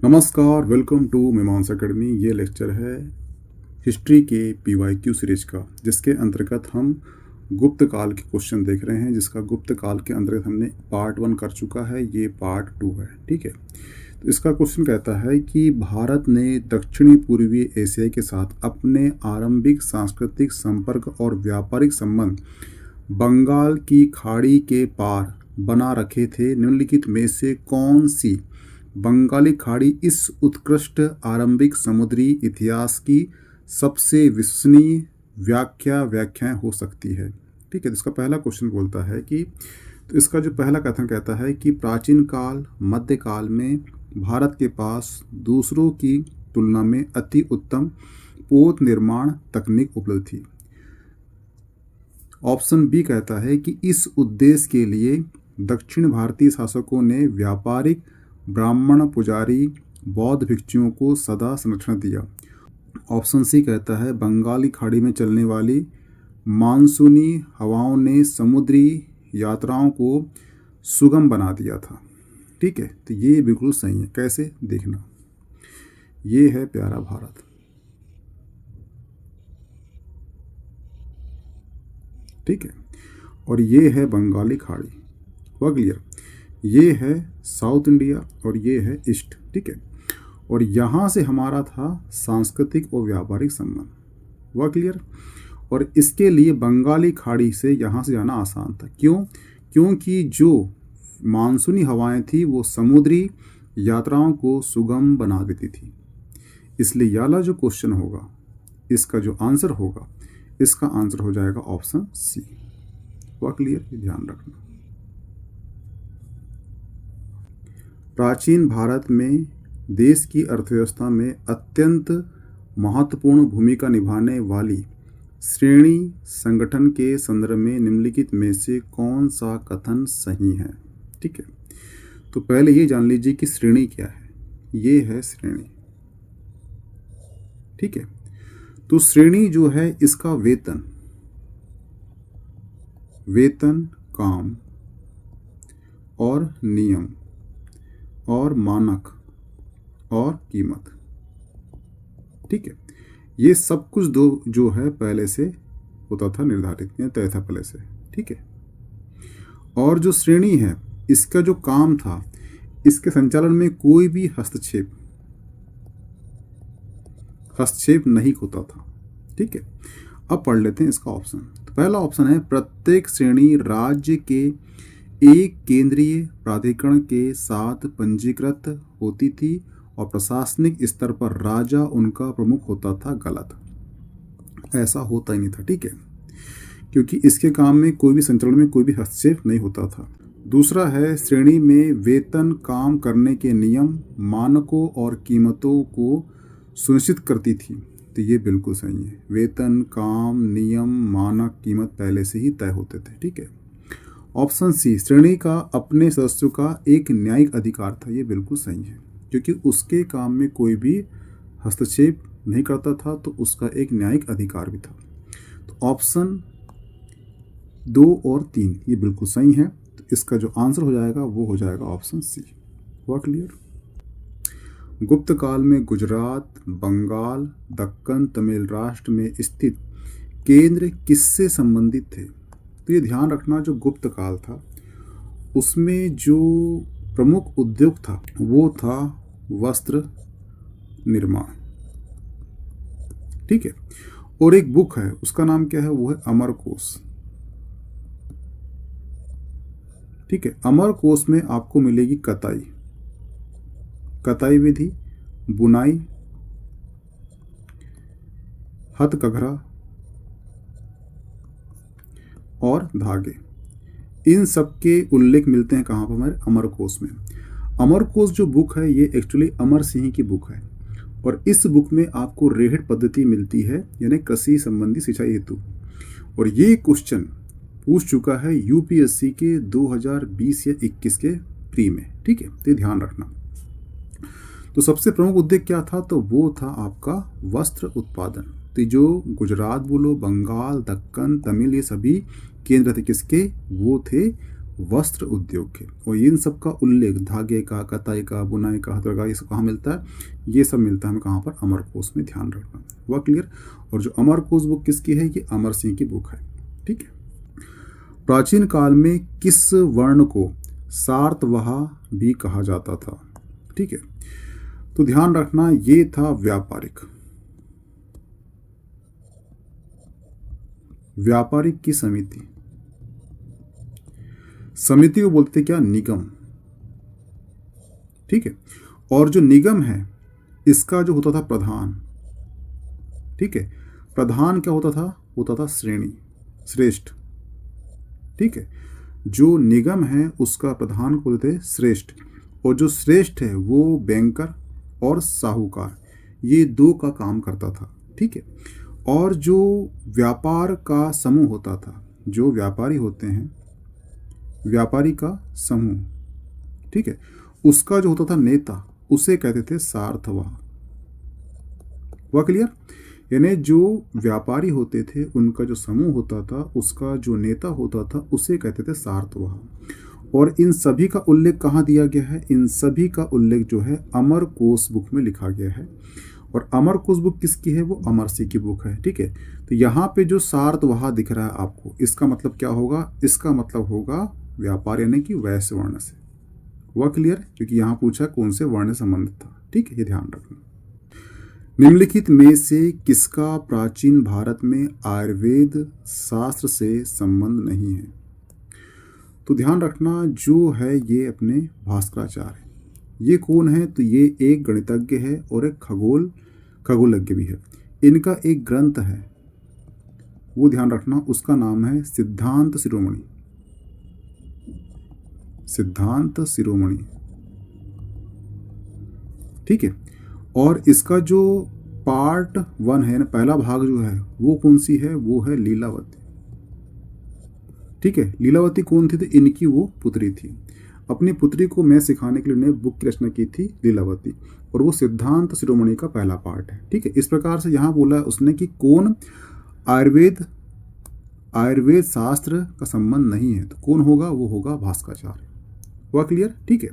नमस्कार, welcome to मीमांस academy. ये lecture है हिस्ट्री के PYQ सीरीज का, जिसके अंतर्गत हम गुप्त काल के क्वेश्चन देख रहे हैं। जिसका गुप्त काल के अंतर्गत हमने पार्ट 1 कर चुका है, ये पार्ट 2 है। ठीक है, तो इसका क्वेश्चन कहता है कि भारत ने दक्षिणी पूर्वी एशिया के साथ अपने आरंभिक सांस्कृतिक संपर्क और व्यापारिक संबंध बंगाल की खाड़ी के पार बना रखे थे। निम्नलिखित में से कौन सी बंगाली खाड़ी इस उत्कृष्ट आरंभिक समुद्री इतिहास की सबसे विश्वसनीय व्याख्याएं हो सकती है। ठीक है, तो इसका पहला क्वेश्चन बोलता है कि तो इसका जो पहला कथन कहता है कि प्राचीन काल मध्यकाल में भारत के पास दूसरों की तुलना में अति उत्तम पोत निर्माण तकनीक उपलब्ध थी। ऑप्शन बी कहता है कि इस उद्देश्य के लिए दक्षिण भारतीय शासकों ने व्यापारिक ब्राह्मण पुजारी बौद्ध भिक्षुओं को सदा संरक्षण दिया। ऑप्शन सी कहता है बंगाली खाड़ी में चलने वाली मानसूनी हवाओं ने समुद्री यात्राओं को सुगम बना दिया था। ठीक है, तो ये बिल्कुल सही है। कैसे देखना, ये है प्यारा भारत। ठीक है, और ये है बंगाली खाड़ी। हुआ क्लियर? ये है साउथ इंडिया और ये है ईस्ट। ठीक है, और यहाँ से हमारा था सांस्कृतिक और व्यापारिक संबंध। हुआ क्लियर? और इसके लिए बंगाली खाड़ी से यहाँ से जाना आसान था। क्यों? क्योंकि जो मानसूनी हवाएं थी वो समुद्री यात्राओं को सुगम बना देती थी। इसलिए ये वाला जो क्वेश्चन होगा, इसका जो आंसर होगा, इसका आंसर हो जाएगा ऑप्शन सी। हुआ क्लियर? ये ध्यान रखना। प्राचीन भारत में देश की अर्थव्यवस्था में अत्यंत महत्वपूर्ण भूमिका निभाने वाली श्रेणी संगठन के संदर्भ में निम्नलिखित में से कौन सा कथन सही है? ठीक है, तो पहले ये जान लीजिए कि श्रेणी क्या है। ये है श्रेणी। ठीक है, तो श्रेणी जो है इसका वेतन, काम और नियम और मानक और कीमत। ठीक है, ये सब कुछ जो है पहले से होता था, निर्धारित या तय था पहले से। ठीक है, और जो श्रेणी है इसका जो काम था, इसके संचालन में कोई भी हस्तक्षेप नहीं होता था। ठीक है, अब पढ़ लेते हैं इसका ऑप्शन। तो पहला ऑप्शन है प्रत्येक श्रेणी राज्य के एक केंद्रीय प्राधिकरण के साथ पंजीकृत होती थी और प्रशासनिक स्तर पर राजा उनका प्रमुख होता था। गलत, ऐसा होता ही नहीं था। ठीक है, क्योंकि इसके काम में कोई भी संचालन में कोई भी हस्तक्षेप नहीं होता था। दूसरा है श्रेणी में वेतन काम करने के नियम मानकों और कीमतों को सुनिश्चित करती थी। तो ये बिल्कुल सही है। वेतन काम नियम मानक कीमत पहले से ही तय होते थे। ठीक है, ऑप्शन सी श्रेणी का अपने सदस्यों का एक न्यायिक अधिकार था। ये बिल्कुल सही है, क्योंकि उसके काम में कोई भी हस्तक्षेप नहीं करता था, तो उसका एक न्यायिक अधिकार भी था। तो ऑप्शन 2 और 3 ये बिल्कुल सही है। तो इसका जो आंसर हो जाएगा वो हो जाएगा ऑप्शन सी। हुआ क्लियर? गुप्त काल में गुजरात, बंगाल, दक्कन, तमिल राष्ट्र में स्थित केंद्र किससे संबंधित थे? तो ये ध्यान रखना, जो गुप्त काल था उसमें जो प्रमुख उद्योग था वो था वस्त्र निर्माण। ठीक है, और एक बुक है उसका नाम क्या है? वो है अमरकोश। ठीक है, अमरकोश में आपको मिलेगी कताई विधि, बुनाई, हथकघरा और धागे। इन सब के उल्लेख मिलते हैं कहाँ पर? हमारे अमरकोश में। अमरकोश जो बुक है ये एक्चुअली अमर सिंह की बुक है, और इस बुक में आपको रेहड़ पद्धति मिलती है, यानी कृषि संबंधी सिंचाई हेतु। और ये क्वेश्चन पूछ चुका है यूपीएससी के 2020 या 21 के प्री में। ठीक है, तो ध्यान रखना। तो सबसे प्रमुख उद्योग क्या था? तो वो था आपका वस्त्र उत्पादन। तो जो गुजरात बोलो, बंगाल, दक्कन, तमिल, ये सभी केंद्र थे किसके? वो थे वस्त्र उद्योग के। और इन सब का उल्लेख धागे का, कताई का, बुनाई का, हथकरघा, ये सब कहाँ मिलता है? ये सब मिलता है हमें कहाँ पर? अमरकोश में, ध्यान रखना। हुआ क्लियर? और जो अमरकोश बुक किसकी है? ये अमर सिंह की बुक है। ठीक है। प्राचीन काल में किस वर्ण को सार्तवाह भी कहा जाता था? ठीक है, तो ध्यान रखना ये था व्यापारिक। व्यापारिक की समिति, समिति को बोलते क्या? निगम। ठीक है। और जो निगम है इसका जो होता था प्रधान, ठीक है, प्रधान क्या होता था? होता था श्रेणी, श्रेष्ठ। ठीक है। जो निगम है उसका प्रधान को बोलते श्रेष्ठ, और जो श्रेष्ठ है वो बैंकर और साहूकार, ये दो का काम करता था। ठीक है। और जो व्यापार का समूह होता था, जो व्यापारी होते हैं, व्यापारी का समूह, ठीक है, उसका जो होता था नेता, उसे कहते थे सार्थवाह। हुआ क्लियर? यानी जो व्यापारी होते थे उनका जो समूह होता था, उसका जो नेता होता था, उसे कहते थे सार्थवाह। और इन सभी का उल्लेख कहाँ दिया गया है? इन सभी का उल्लेख जो है अमरकोश बुक में लिखा गया है। और अमरकोश बुक किसकी है? वो अमर सिंह की बुक है। ठीक है। तो यहाँ पे जो सार्थवाह दिख रहा है आपको, इसका मतलब क्या होगा? इसका मतलब होगा व्यापार, यानी कि वैश्य वर्ण से। हुआ क्लियर? क्योंकि यहाँ पूछा कौन से वर्ण से संबंधित था। ठीक है, ये ध्यान रखना। निम्नलिखित में से किसका प्राचीन भारत में आयुर्वेद शास्त्र से संबंध नहीं है? तो ध्यान रखना जो है ये अपने भास्कराचार्य। ये कौन है? तो ये एक गणितज्ञ है और एक खगोलज्ञ भी है। इनका एक ग्रंथ है, वो ध्यान रखना, उसका नाम है सिद्धांत शिरोमणि। सिद्धांत शिरोमणि। ठीक है। और इसका जो पार्ट 1 है ना, पहला भाग जो है वो कौन सी है? वो है लीलावती। ठीक है। लीलावती कौन थी? तो इनकी वो पुत्री थी। अपनी पुत्री को मैं सिखाने के लिए उन्हें बुक की रचना की थी लीलावती, और वो सिद्धांत शिरोमणि का पहला पार्ट है। ठीक है। इस प्रकार से यहाँ बोला उसने कि कौन आयुर्वेद शास्त्र का संबंध नहीं है, तो कौन होगा? वो होगा भास्कराचार्य। हुआ क्लियर? ठीक है।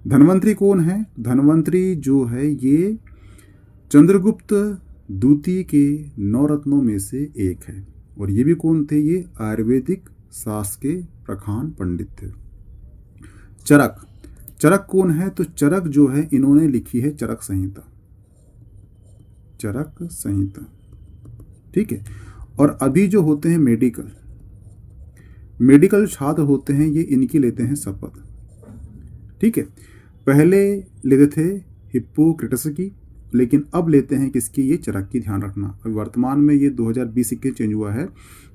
धन्वंतरी कौन है? धन्वंतरी जो है ये चंद्रगुप्त द्वितीय के 9 रत्नों में से एक है। और ये भी कौन थे? ये आयुर्वेदिक शास्त्र के प्रखान पंडित थे। चरक कौन है? तो चरक जो है इन्होंने लिखी है चरक संहिता। चरक संहिता। ठीक है। और अभी जो होते हैं मेडिकल छात्र होते हैं, ये इनकी लेते हैं शपथ। ठीक है। पहले लेते थे हिप्पोक्रेटस की, लेकिन अब लेते हैं किसकी? ये चरक की। ध्यान रखना, अभी वर्तमान में ये 2020 चेंज हुआ है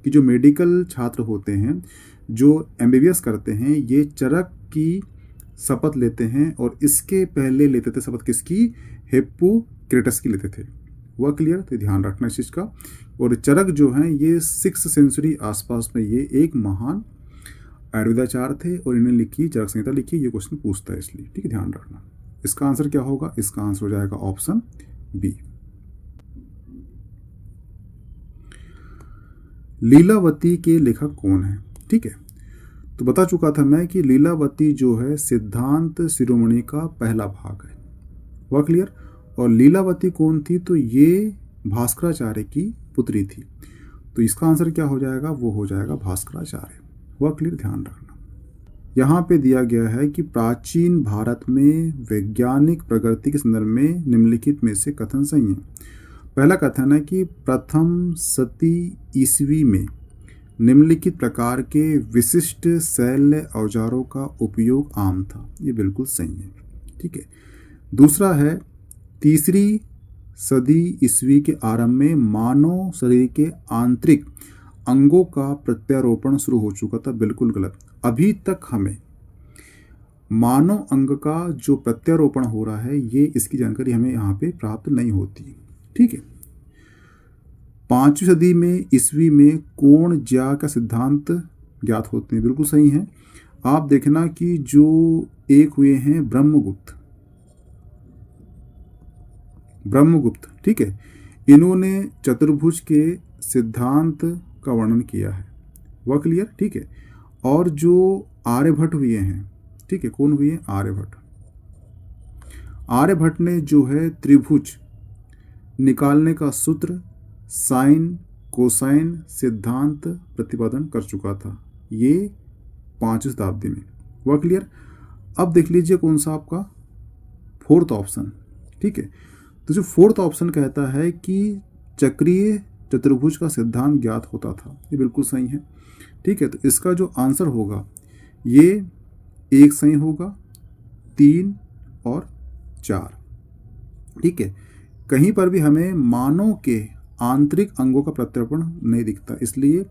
कि जो मेडिकल छात्र होते हैं, जो MBBS करते हैं, ये चरक की शपथ लेते हैं। और इसके पहले लेते थे शपथ किसकी? हिप्पोक्रेटस की लेते थे। हुआ क्लियर? तो ध्यान रखना इस चीज़ का। और चरक जो हैं ये 6th सेंचुरी आसपास में ये एक महान आयुर्वेदाचार्य थे, और इन्होंने लिखी चरक संहिता लिखी। ये क्वेश्चन पूछता है इसलिए। ठीक है, ध्यान रखना। इसका आंसर क्या होगा? इसका आंसर हो जाएगा ऑप्शन बी। लीलावती के लेखक कौन है? ठीक है, तो बता चुका था मैं कि लीलावती जो है सिद्धांत शिरोमणि का पहला भाग है। हुआ क्लियर? और लीलावती कौन थी? तो ये भास्कराचार्य की पुत्री थी। तो इसका आंसर क्या हो जाएगा? वो हो जाएगा भास्कराचार्य। हुआ क्लियर? ध्यान रखना। यहाँ पे दिया गया है कि प्राचीन भारत में वैज्ञानिक प्रगति के संदर्भ में निम्नलिखित में से कथन सही है। पहला कथन है कि प्रथम शती ईस्वी में निम्नलिखित प्रकार के विशिष्ट शैल्य औजारों का उपयोग आम था। ये बिल्कुल सही है। ठीक है। दूसरा है तीसरी सदी ईस्वी के आरंभ में मानव शरीर के आंतरिक अंगों का प्रत्यारोपण शुरू हो चुका था। बिल्कुल गलत। अभी तक हमें मानव अंग का जो प्रत्यारोपण हो रहा है, ये इसकी जानकारी हमें यहाँ पे प्राप्त नहीं होती। ठीक है। 5वीं सदी में ईस्वी में कोण ज्या का सिद्धांत ज्ञात होते हैं। बिल्कुल सही है। आप देखना कि जो एक हुए हैं ब्रह्मगुप्त, ठीक है, इन्होंने चतुर्भुज के सिद्धांत का वर्णन किया है। वह क्लियर? ठीक है। और जो आर्यभट्ट हुए हैं, ठीक है। कौन हुए? आर्यभट्ट। आर्यभट्ट ने जो है त्रिभुज निकालने का सूत्र साइन कोसाइन सिद्धांत प्रतिपादन कर चुका था, ये 5वीं शताब्दी में। हुआ क्लियर? अब देख लीजिए कौन सा आपका फोर्थ ऑप्शन, ठीक है। तो जो फोर्थ ऑप्शन कहता है कि चक्रीय चतुर्भुज का सिद्धांत ज्ञात होता था, ये बिल्कुल सही है, ठीक है। तो इसका जो आंसर होगा ये 1 सही होगा, 3 और 4, ठीक है। कहीं पर भी हमें मानों के आंतरिक अंगों का प्रत्यर्पण नहीं दिखता, इसलिए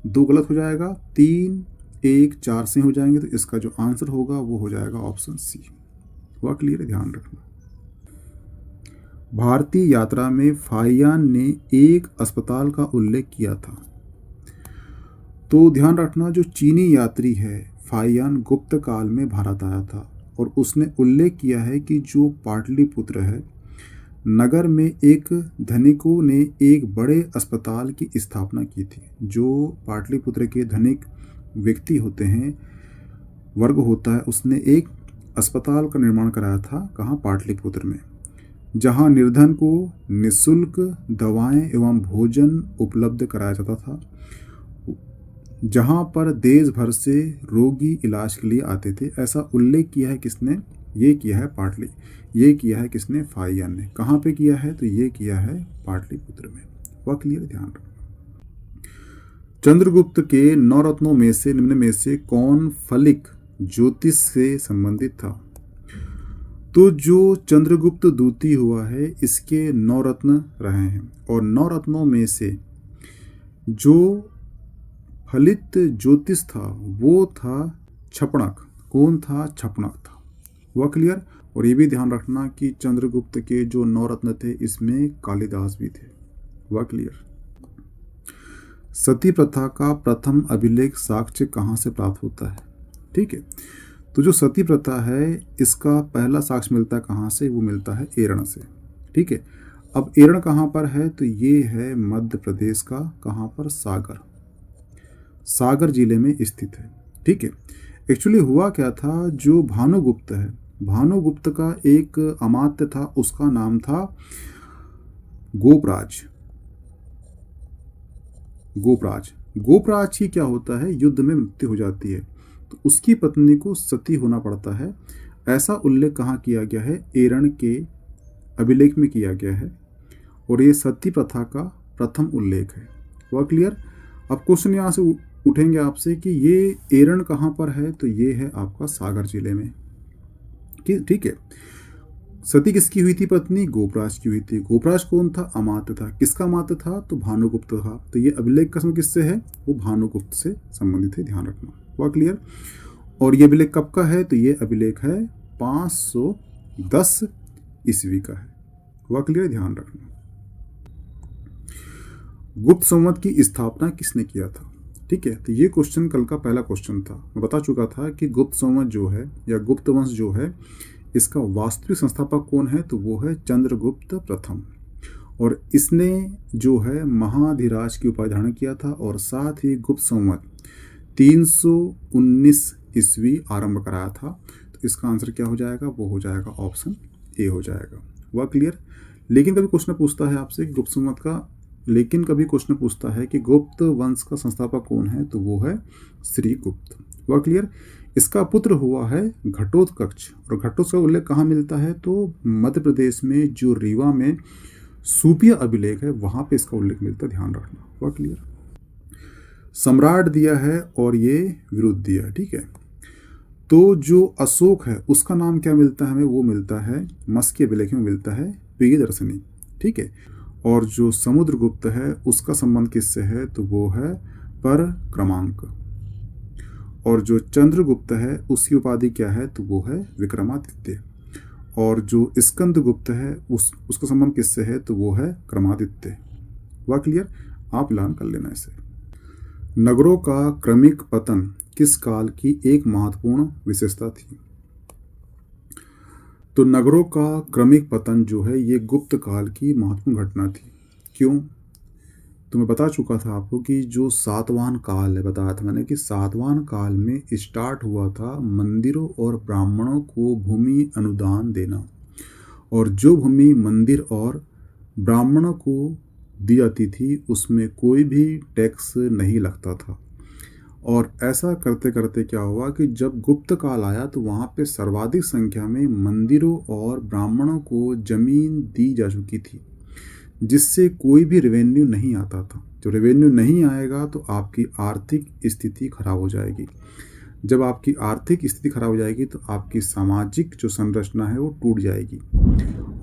2 गलत हो जाएगा, 3 1 4 से हो जाएंगे। तो इसका जो आंसर होगा वो हो जाएगा ऑप्शन सी। हुआ क्लियर है? ध्यान रखना। भारतीय यात्रा में फाहियान ने एक अस्पताल का उल्लेख किया था। तो ध्यान रखना, जो चीनी यात्री है फाहियान गुप्त काल में भारत आया था और उसने उल्लेख किया है कि जो पाटलिपुत्र है नगर में एक धनिकों ने एक बड़े अस्पताल की स्थापना की थी। जो पाटलिपुत्र के धनिक व्यक्ति होते हैं, वर्ग होता है, उसने एक अस्पताल का निर्माण कराया था। कहाँ? पाटलिपुत्र में, जहाँ निर्धन को निःशुल्क दवाएं एवं भोजन उपलब्ध कराया जाता था, जहाँ पर देश भर से रोगी इलाज के लिए आते थे। ऐसा उल्लेख किया है किसने? ये किया है ये किया है किसने? फाहियान ने। कहाँ पे किया है? तो ये किया है पाटलिपुत्र में। वह क्लियर? ध्यान रखना। चंद्रगुप्त के 9 रत्नों में से निम्न में से कौन फलिक ज्योतिष से संबंधित था? तो जो चंद्रगुप्त द्वितीय हुआ है इसके 9 रत्न रहे हैं और 9 रत्नों में से जो फलित ज्योतिष था वो था छपणक। कौन था? छपणक था। वह क्लियर? और ये भी ध्यान रखना कि चंद्रगुप्त के जो 9 रत्न थे इसमें कालिदास भी थे। वह क्लियर? सती प्रथा का प्रथम अभिलेख साक्ष्य कहाँ से प्राप्त होता है? ठीक है, तो जो सती प्रथा है इसका पहला साक्ष्य मिलता है कहाँ से? वो मिलता है एरण से। ठीक है, अब एरण कहाँ पर है? तो ये है मध्य प्रदेश का, कहाँ पर? सागर जिले में स्थित है। ठीक है, एक्चुअली हुआ क्या था, जो भानुगुप्त है, भानुगुप्त का एक अमात्य था, उसका नाम था गोपराज। गोपराज ही क्या होता है, युद्ध में मृत्यु हो जाती है तो उसकी पत्नी को सती होना पड़ता है। ऐसा उल्लेख कहाँ किया गया है? एरण के अभिलेख में किया गया है और ये सती प्रथा का प्रथम उल्लेख है। वह क्लियर? अब क्वेश्चन यहाँ से उठेंगे आपसे कि ये एरण कहाँ पर है? तो ये है आपका सागर जिले में। ठीक है, सती किसकी हुई थी पत्नी? गोपराज की हुई थी। गोपराज कौन था? अमात्य था। किसका अमात्य था? तो भानुगुप्त था। तो ये अभिलेख का संबंध किससे है? वो भानुगुप्त से संबंधित है, ध्यान रखना। हुआ क्लियर? और ये अभिलेख कब का है? तो ये अभिलेख है 510 ईस्वी का है। हुआ क्लियर? ध्यान रखना। गुप्त संवत की स्थापना किसने किया था? ठीक है, तो ये क्वेश्चन कल का पहला क्वेश्चन था। मैं बता चुका था कि गुप्त संवत जो है या गुप्त वंश जो है इसका वास्तविक संस्थापक कौन है? तो वो है चंद्रगुप्त प्रथम, और इसने जो है महाधिराज की उपाधि धारण किया था और साथ ही गुप्त संवत 319 ईस्वी आरंभ कराया था। तो इसका आंसर क्या हो जाएगा? वो हो जाएगा ऑप्शन ए हो जाएगा। वह क्लियर? लेकिन कभी क्वेश्चन पूछता है आपसे गुप्त संवत का, लेकिन कभी क्वेश्चन पूछता है कि गुप्त वंश का संस्थापक कौन है? तो वो है श्रीगुप्त। वह क्लियर? इसका पुत्र हुआ है घटोत्कच, और घटोत्कच का उल्लेख कहाँ मिलता है? तो मध्य प्रदेश में जो रीवा में सूपिया अभिलेख है वहां पे इसका उल्लेख मिलता है, ध्यान रखना। वह क्लियर? सम्राट दिया है और ये विरुद्ध दिया है। ठीक है, तो जो अशोक है उसका नाम क्या मिलता है हमें? वो मिलता है मस्की अभिलेख में मिलता है प्रियदर्शनी। ठीक है, और जो समुद्रगुप्त है उसका संबंध किससे है? तो वो है पर क्रमांक। और जो चंद्रगुप्त है उसकी उपाधि क्या है? तो वो है विक्रमादित्य। और जो स्कंदगुप्त है उसका संबंध किससे है? तो वो है क्रमादित्य। वह क्लियर? आप मिलान कर लेना इसे। नगरों का क्रमिक पतन किस काल की एक महत्वपूर्ण विशेषता थी? तो नगरों का क्रमिक पतन जो है ये गुप्त काल की महत्वपूर्ण घटना थी। क्यों? तो मैं बता चुका था आपको कि जो सातवाहन काल है, बताया था मैंने कि सातवाहन काल में स्टार्ट हुआ था मंदिरों और ब्राह्मणों को भूमि अनुदान देना, और जो भूमि मंदिर और ब्राह्मणों को दी जाती थी उसमें कोई भी टैक्स नहीं लगता था। और ऐसा करते करते क्या हुआ कि जब गुप्त काल आया तो वहाँ पे सर्वाधिक संख्या में मंदिरों और ब्राह्मणों को जमीन दी जा चुकी थी, जिससे कोई भी रेवेन्यू नहीं आता था। जब रेवेन्यू नहीं आएगा तो आपकी आर्थिक स्थिति खराब हो जाएगी। जब आपकी आर्थिक स्थिति खराब हो जाएगी तो आपकी सामाजिक जो संरचना है वो टूट जाएगी,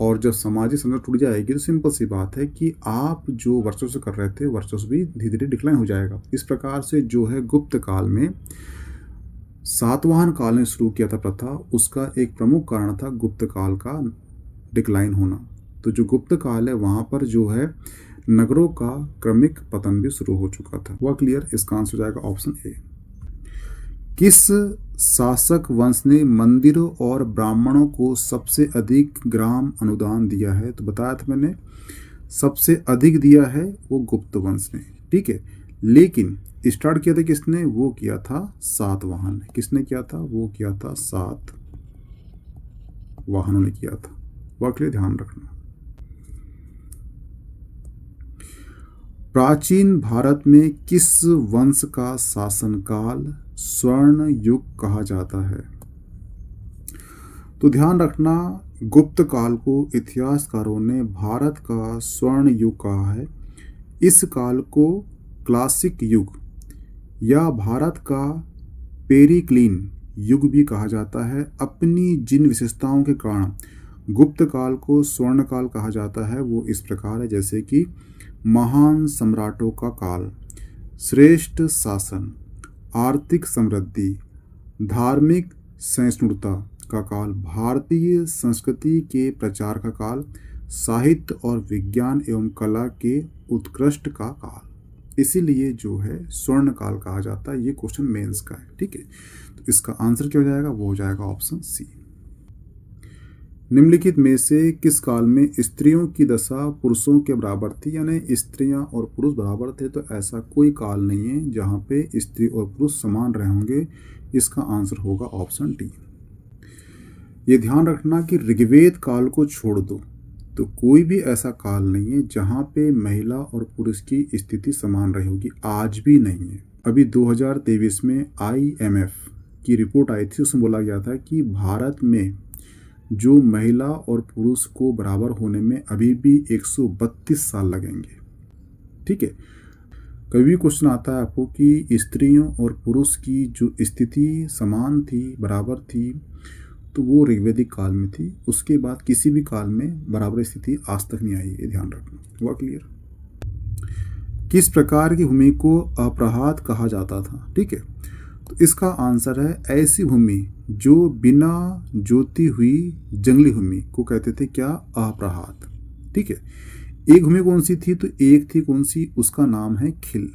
और जब सामाजिक संरचना टूट जाएगी तो सिंपल सी बात है कि आप जो वर्चस्व कर रहे थे वर्चस्व भी धीरे धीरे डिक्लाइन हो जाएगा। इस प्रकार से जो है गुप्त काल में, सातवाहन काल ने शुरू किया था प्रथा, उसका एक प्रमुख कारण था गुप्त काल का डिक्लाइन होना। तो जो गुप्त काल है वहाँ पर जो है नगरों का क्रमिक पतन भी शुरू हो चुका था। वह क्लियर? इसका आंसर हो जाएगा ऑप्शन ए। किस शासक वंश ने मंदिरों और ब्राह्मणों को सबसे अधिक ग्राम अनुदान दिया है? तो बताया था मैंने, सबसे अधिक दिया है वो गुप्त वंश ने, ठीक है। लेकिन स्टार्ट किया था किसने? वो किया था सातवाहन ने। किसने किया था? वो किया था सातवाहनों ने किया था। वह लिए ध्यान रखना। प्राचीन भारत में किस वंश का शासनकाल स्वर्ण युग कहा जाता है? तो ध्यान रखना, गुप्त काल को इतिहासकारों ने भारत का स्वर्ण युग कहा है। इस काल को क्लासिक युग या भारत का पेरिक्लीन युग भी कहा जाता है। अपनी जिन विशेषताओं के कारण गुप्त काल को स्वर्ण काल कहा जाता है वो इस प्रकार है, जैसे कि महान सम्राटों का काल, श्रेष्ठ शासन, आर्थिक समृद्धि, धार्मिक सहिष्णुता का काल, भारतीय संस्कृति के प्रचार का काल, साहित्य और विज्ञान एवं कला के उत्कृष्ट का काल। इसीलिए जो है स्वर्ण काल कहा जाता है। ये क्वेश्चन मेंस का है, ठीक है। तो इसका आंसर क्या हो जाएगा? वो हो जाएगा ऑप्शन सी। निम्नलिखित में से किस काल में स्त्रियों की दशा पुरुषों के बराबर थी? यानी स्त्रियां और पुरुष बराबर थे। तो ऐसा कोई काल नहीं है जहां पे स्त्री और पुरुष समान रहे होंगे। इसका आंसर होगा ऑप्शन डी। ये ध्यान रखना कि ऋग्वेद काल को छोड़ दो तो कोई भी ऐसा काल नहीं है जहां पे महिला और पुरुष की स्थिति समान रही होगी। आज भी नहीं है। अभी 2023 में IMF की रिपोर्ट आई थी, उसमें बोला गया था कि भारत में जो महिला और पुरुष को बराबर होने में अभी भी 132 साल लगेंगे, ठीक है। कभी क्वेश्चन आता है आपको कि स्त्रियों और पुरुष की जो स्थिति समान थी, बराबर थी, तो वो ऋग्वेदिक काल में थी। उसके बाद किसी भी काल में बराबर स्थिति आज तक नहीं आई, ये ध्यान रखना। हुआ क्लियर? किस प्रकार की भूमि को अप्रहात कहा जाता था? ठीक है, तो इसका आंसर है ऐसी भूमि जो बिना जोती हुई जंगली भूमि को कहते थे क्या? अप्रहात। ठीक है, एक भूमि कौन सी थी? तो एक थी कौन सी? उसका नाम है खिल।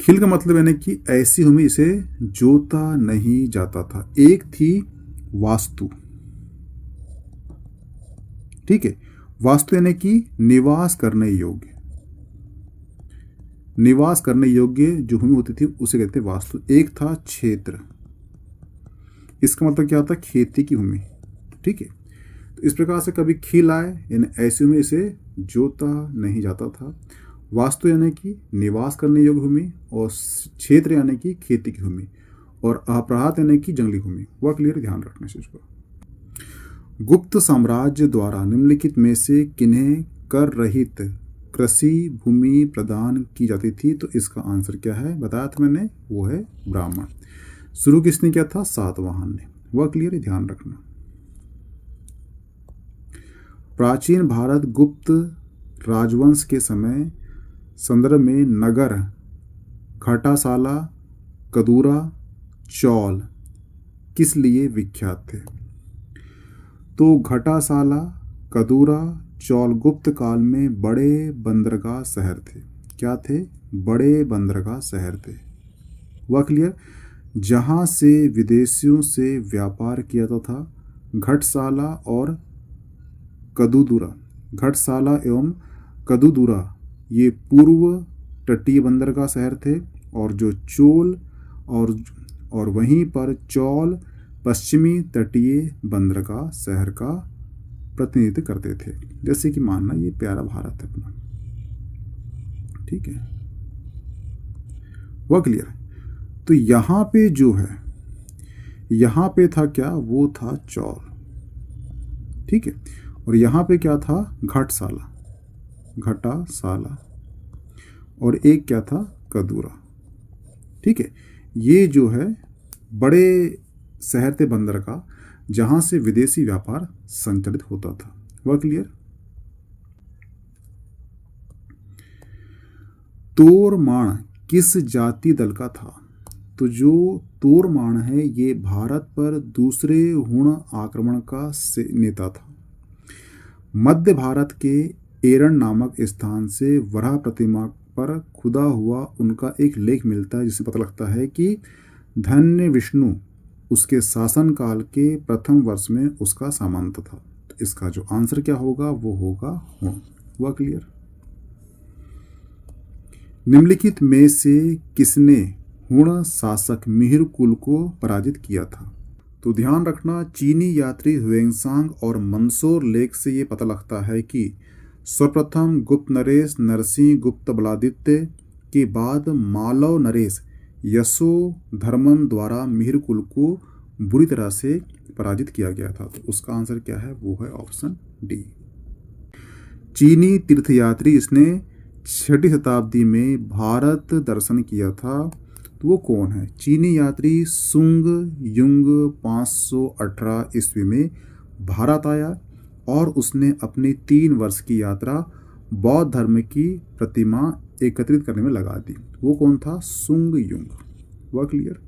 खिल का मतलब है ना कि ऐसी भूमि इसे जोता नहीं जाता था। एक थी वास्तु। ठीक है, वास्तु यानी कि निवास करने योग्य। निवास करने योग्य जो भूमि होती थी उसे कहते वास्तु। एक था क्षेत्र, इसका मतलब क्या होता है? खेती की भूमि। ठीक है, तो इस प्रकार से कभी खिल आए यानी ऐसी भूमि इसे जोता नहीं जाता था। वास्तु यानी कि निवास करने योग्य भूमि, और क्षेत्र यानी कि खेती की भूमि, और अप्रहात यानी कि जंगली भूमि। वह क्लियर ध्यान रखना इस चीज को। गुप्त साम्राज्य द्वारा निम्नलिखित में से किन्हें कर रहित कृषि भूमि प्रदान की जाती थी? तो इसका आंसर क्या है? बताया था मैंने, वो है ब्राह्मण। शुरू किसने किया था? सातवाहन ने। वह क्लियर ध्यान रखना। प्राचीन भारत गुप्त राजवंश के समय संदर्भ में नगर, घटासाला, कदूरा, चौल किस लिए विख्यात थे? तो घटासाला, कदूरा, चौल गुप्त काल में बड़े बंदरगाह शहर थे। क्या थे? बड़े बंदरगाह शहर थे। हुआ क्लियर। जहाँ से विदेशियों से व्यापार किया जाता था, घटसाला और कदुदुरा, घटसाला एवं कदुदुरा ये पूर्व तटीय बंदरगाह शहर थे, और जो चोल और वहीं पर चौल पश्चिमी तटीय बंदरगाह शहर का प्रतिनिधित्व करते थे। जैसे कि मानना ये प्यारा भारत है अपना, ठीक है, वह क्लियर। तो यहाँ पे जो है, यहाँ पे था क्या, वो था चौल, ठीक है, और यहाँ पे क्या था, घटसाला, घटासाला, और एक क्या था, कदूरा, ठीक है। ये जो है बड़े शहर थे बंदर का, जहां से विदेशी व्यापार संचालित होता था। वह क्लियर। तोरमाण किस जाति दल का था? तो जो तोरमाण है ये भारत पर दूसरे हुण आक्रमण का नेता था। मध्य भारत के एरन नामक स्थान से वराह प्रतिमा पर खुदा हुआ उनका एक लेख मिलता है, जिससे पता लगता है कि धन्य विष्णु उसके शासन काल के प्रथम वर्ष में उसका सामंत था। तो इसका जो आंसर क्या होगा, वो होगा हुण। हुआ क्लियर। निम्नलिखित में से किसने हुण शासक मिहिर कुल को पराजित किया था? तो ध्यान रखना, चीनी यात्री ह्वेंसांग और मंदसौर लेख से ये पता लगता है कि सर्वप्रथम गुप्त नरेश नरसिंह गुप्त बलादित्य के बाद मालव नरेश यशोधर्मन द्वारा मिहिर कुल को बुरी तरह से पराजित किया गया था। तो उसका आंसर क्या है, वो है ऑप्शन डी। चीनी तीर्थयात्री इसने 6वीं शताब्दी में भारत दर्शन किया था, तो वो कौन है? चीनी यात्री सुंग युंग 518 ईस्वी में भारत आया और उसने अपनी 3 वर्ष की यात्रा बौद्ध धर्म की प्रतिमा एकत्रित करने में लगा दी। वो कौन था? सुंग युंग। वह क्लियर।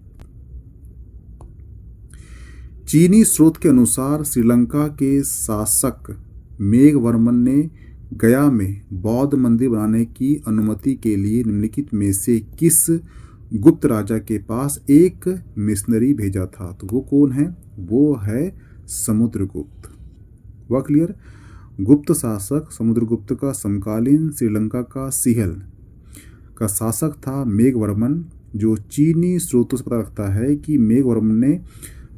चीनी स्रोत के अनुसार श्रीलंका के शासक मेघवर्मन ने गया में बौद्ध मंदिर बनाने की अनुमति के लिए निम्नलिखित में से किस गुप्त राजा के पास एक मिशनरी भेजा था? तो वो कौन है? वो है समुद्रगुप्त। वह क्लियर। गुप्त शासक समुद्रगुप्त का समकालीन श्रीलंका का सिहल का शासक था मेघवर्मन। जो चीनी स्रोतों से पता लगता है कि मेघवर्मन ने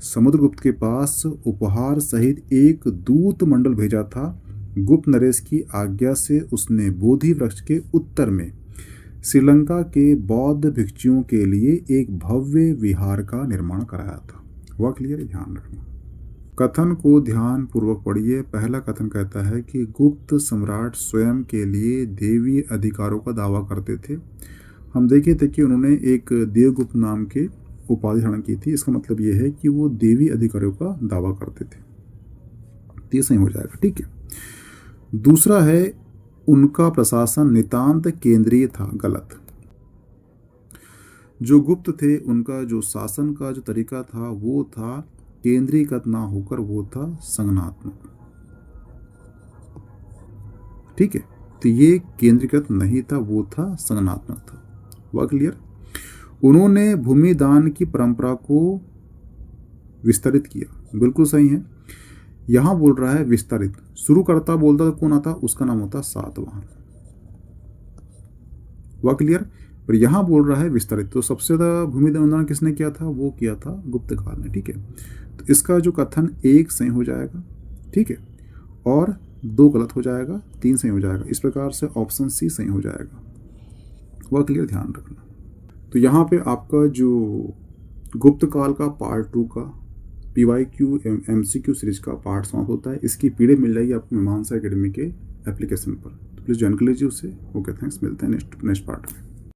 समुद्रगुप्त के पास उपहार सहित एक दूत मंडल भेजा था। गुप्त नरेश की आज्ञा से उसने बोधि वृक्ष के उत्तर में श्रीलंका के बौद्ध भिक्षुओं के लिए एक भव्य विहार का निर्माण कराया था। वह क्लियर, ध्यान रखना। कथन को ध्यान पूर्वक पढ़िए। पहला कथन कहता है कि गुप्त सम्राट स्वयं के लिए देवी अधिकारों का दावा करते थे। हम देखे थे कि उन्होंने एक देवगुप्त नाम के उपाधि धारण की थी। इसका मतलब ये है कि वो देवी अधिकारों का दावा करते थे। ये सही हो जाएगा, ठीक है। दूसरा है उनका प्रशासन नितांत केंद्रीय था। गलत। जो गुप्त थे उनका जो शासन का जो तरीका था वो था केंद्रीकृत ना होकर वो था संगनात्मक, ठीक है। तो ये केंद्रीकृत नहीं था, वो था संगनात्मक था। वह क्लियर। उन्होंने भूमि दान की परंपरा को विस्तारित किया। बिल्कुल सही है। यहां बोल रहा है विस्तारित। शुरू करता बोलता तो कौन आता? उसका नाम होता सातवाहन। वह क्लियर। पर यहां बोल रहा है विस्तारित, तो सबसे ज्यादा भूमि दान किसने किया था? वो किया था गुप्त काल में, ठीक है। तो इसका जो कथन 1 सही हो जाएगा, ठीक है, और 2 गलत हो जाएगा, 3 सही हो जाएगा। इस प्रकार से ऑप्शन सी सही हो जाएगा। वह क्लियर, ध्यान रखना। तो यहाँ पे आपका जो गुप्त काल का पार्ट 2 का PYQ MCQ सीरीज का पार्ट समाप्त होता है। इसकी PDF मिल जाएगी आपको मीमांसा एकेडमी के एप्लीकेशन पर। तो प्लीज़ ज्वाइन कर लीजिए उसे। Okay, thanks. मिलते हैं नेक्स्ट पार्ट में।